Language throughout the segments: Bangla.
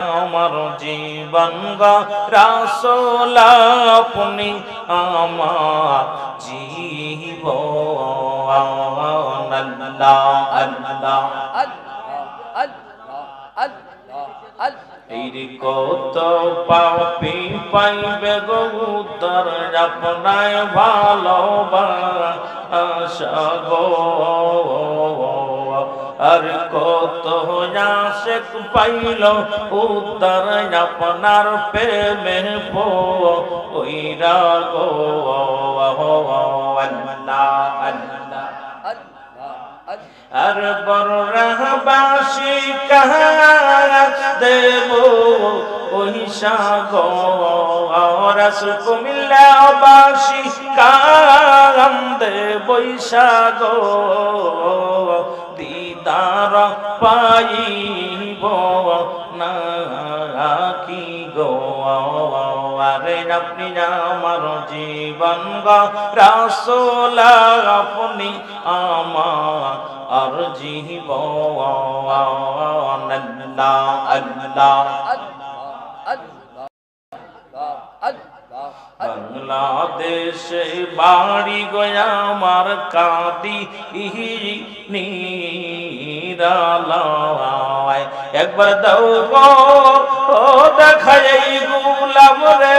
আমার জীবন গো রাসূল আপনি আমার জীবন আল্লাহ আল্লাহ এই কত পাপী পাইবে গো উদ্ধার আপনায় ভালোবাসা গো আর কত আশিক পাইল উদ্ধার আপনার প্রেমে পইরা গো আল্লাহ আল্লাহ আর বরবাসী কাহার দেব ওহিসা গো রাসূল কুমিল্লাবাসী কান্দে বৈশা গো দিদার পাইব না কি গো আরে আপনি আমার জীবন গো রাসূল আপনি আমার আর জীবন আল্লাহ আল্লাহ বাংলাদেশে বাড়ি গয়া আমার কাঁদি নিরালায় একবার দাও গো দেখাই গুলাম রে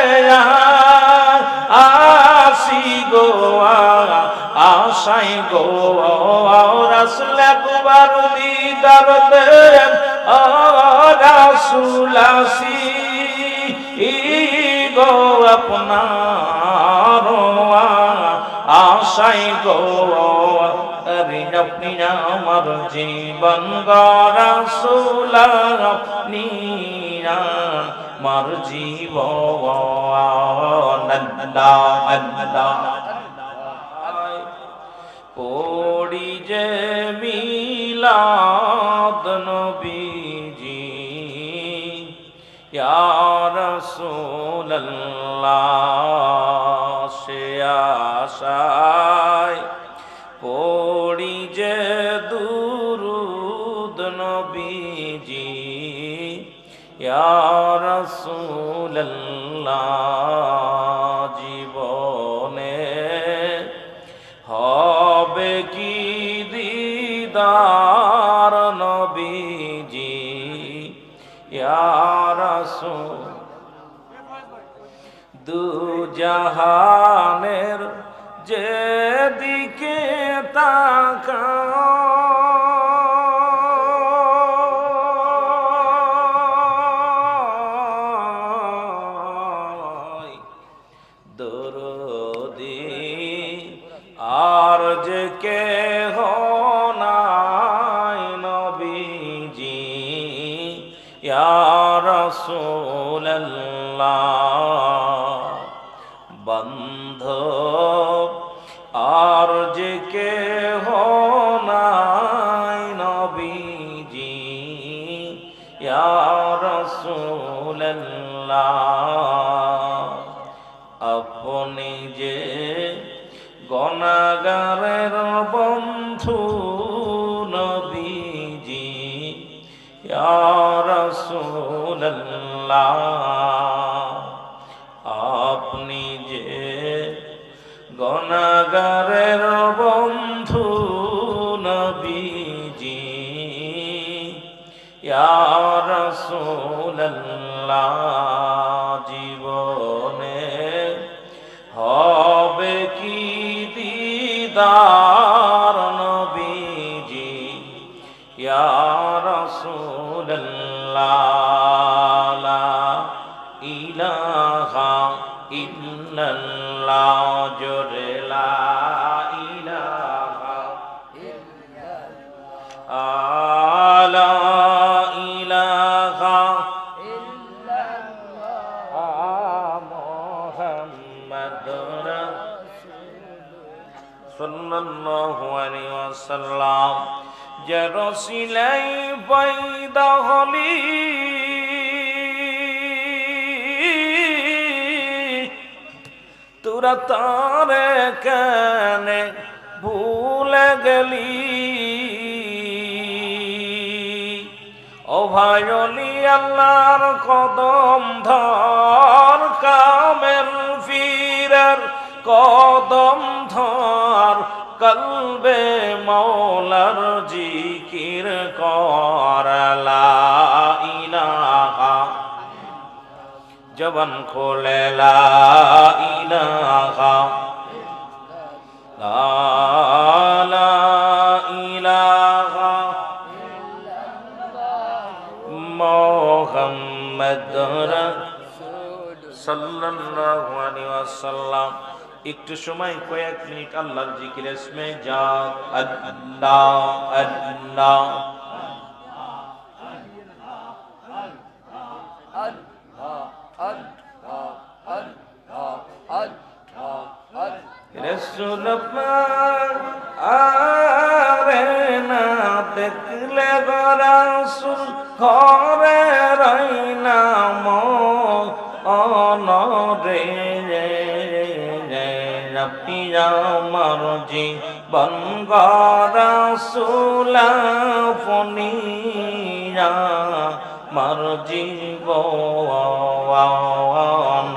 আসি গো আশাই গো রাসূল একবার দিদার দেন রাসূল আসি গো আপনার আশাই গো আরে আপনি আমার জীবন গো রাসূল আপনি আমার জীবন আল্লাহ আল্লাহ পড়ি যে মিলাদ নবীজি ইয়া রাসূলুল্লাহ সে আশায় পড়ি যে দুরূদ নবীজি ইয়া রাসূলুল্লাহ জীবনে হবে কি দিদার নবীজি ইয়া রাসূল দু জাহানের যেদিকে তাকাই দরদি আর যে কেহ নাই নবীজি ইয়া রাসূলুল্লাহ বান্ধব আর যে কেহ নাই নবীজি ইয়া রাসূলুল্লাহ আপনি যে গুনাহগারের বন্ধু নবীজি ইয়া রাসূলুল্লাহ আপনি যে গুনাহগারের বন্ধু নবীজি ইয়া রাসূলুল্লাহ জীবনে হবে কি দিদার নবীজি ইয়া রাসূলুল্লাহ লা ইলাহা ইল্লাল্লাহ জোরে লা ইলাহা ইল্লাল্লাহ লা ইলাহা ইল্লাল্লাহ মুহাম্মাদুর রাসূলুল্লাহ সাল্লাল্লাহু আলাইহি ওয়াসাল্লাম যে রসিলাই পয়দা হলি তোরা তারে কানে ভুলে গেলি ও ভাইলি আল্লাহর কদম ধর, কামেল ফিরার কদম ধর, কলবে মৌলার জিকির কর, লা ইলাহা, জবান খোলে লা ইলাহা, লা ইলাহা মুহাম্মদ সাল্লাল্লাহু আলাইহি ওয়াসাল্লাম। একটু সময় কয়েক মিনিট আল্লাহর জিকিরে ইসমে জাত আল্লাহ আল্লাহ রসুল আরে না দেখলে রাসূল ঘরে রইনা অনরে, আপনি আমার জীবন রাসূল আপনি আমার জীবন,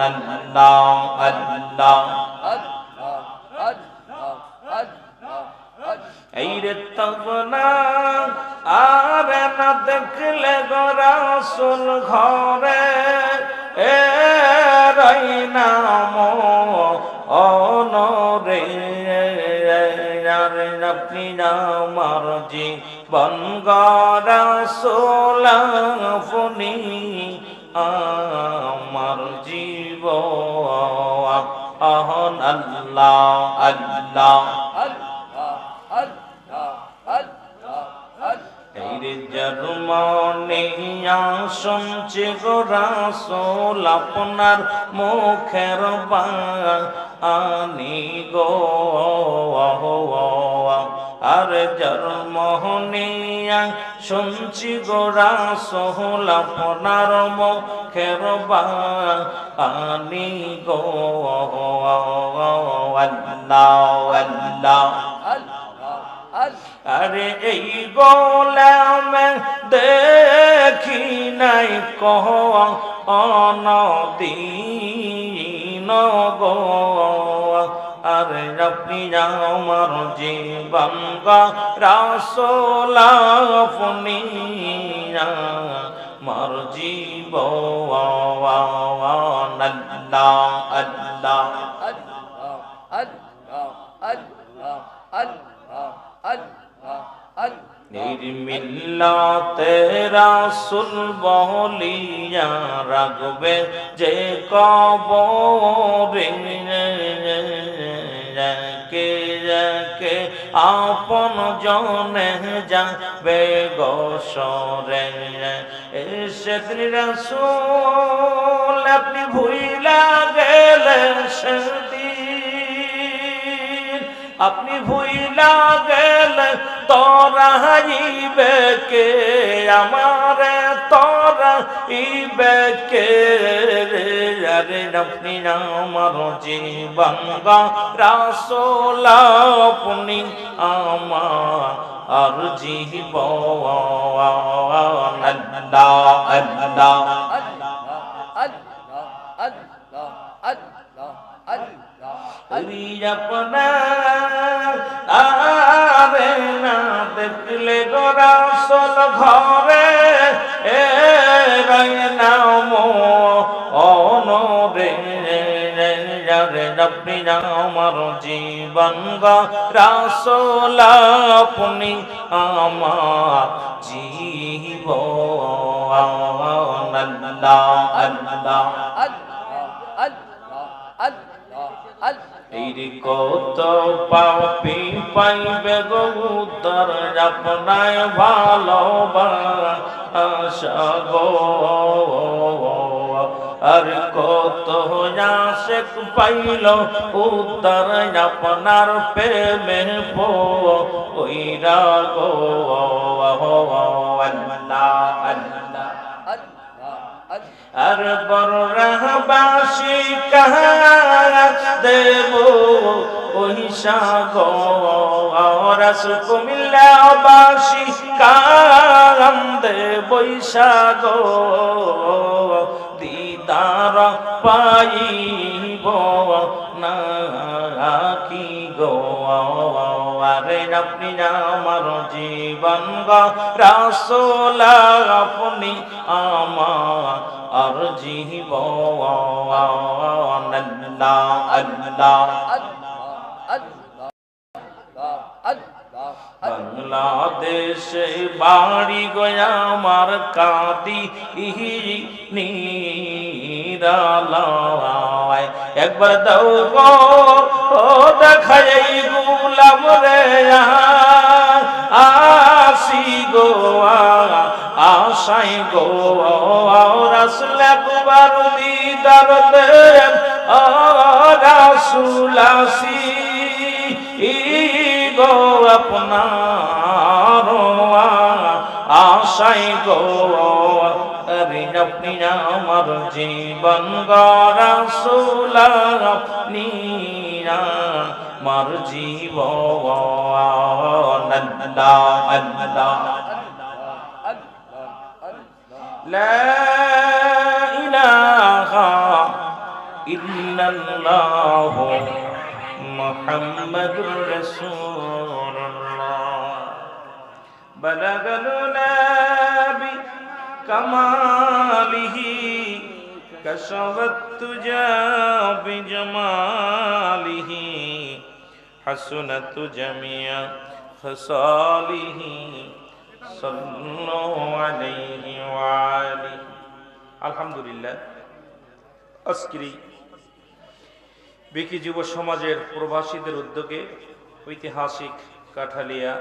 আল্লাহ আল্লাহ এই রে তবনা আর না দেখলে গো রাসূল ঘরে এ রইনা অনরে, আপনি আমার জীবন রাসূল আপনি আমার জীবন, আল্লাহ আল্লাহ জার্মানিয়া শুনছি গো রাসূল আপনার মুখের বাণী গো, আর জার্মানিয়া শুনছি গো রাসূল আপনার মুখের বাণী গো, আল্লাহ আল্লাহ আরে এই গোলাম দেখি নাই কহ অনদিন গো, আরে আপনি আমার জীবন রাসূল আপনি আমার জীবন, আল্লাহ আল্লাহ নির্মিল্লাতে রাসূল বলিয়া রাখবে যে কবরে, কে কে আপন জনে যাবে গোসরে, সেদিন রাসূল আপনি ভুইলা গেলেন সেদিন, আপনি ভুইলা গেলেন তোরাইবে কে আমারে, তোরাইবে কে, আরে আপনি আমার জীবন রাসূল আপনি আমার জীবন, আল্লাহ আল্লাহ আরে না দেখলে গো রাসূল ঘরে এ রইনা অনরে, আপনি আমার জীবন রাসূল আপনি আমার জীবন, আল্লাহ আল্লাহ এই কত পাপী পাইবে গো উদ্ধার, আপনায় ভালোবাসা গো, আর কত আশিক পাইল উদ্ধার আপনার প্রেমে পইরা গো, আল্লাহ আল্লাহ আর বরবাসী কাহা দেব ওই সাগর, রাসূল কুমিল্লাবাসী কান্দে বৈশাখ দিদার পাইব না কি গো আরে আপনি আমার জীবন গো রাসূল আপনি আমার আর জীবন আল্লাহ আল্লাহ বাংলাদেশে বাড়ি গয়া আমার কাঁদি নিরালায় একবার দাও গো দেখাই গুলাম রে আসি গো আশাই গো রাসূল একবার দিদার দেন রাসূল আসি গো আপনার আশাই গো আপনি আমার জীবন গো রাসূল আপনি আমার জীবন আল্লাহ আল্লাহ লা ইলাহা ইল্লাল্লাহ মুহাম্মাদুর রাসূলুল্লাহ বালাগাল নাবি কামালিহি কাশাফাত তুজা বিজামালিহি হাসনাতু জামিয়া খাসালিহি সাল্লাল্লাহু আলাইহি ওয়া আলিহি। আলহামদুলিল্লাহ, আজকের বিকি যুব সমাজের প্রবাসীদের উদ্যোগে ঐতিহাসিক কাঠালিয়া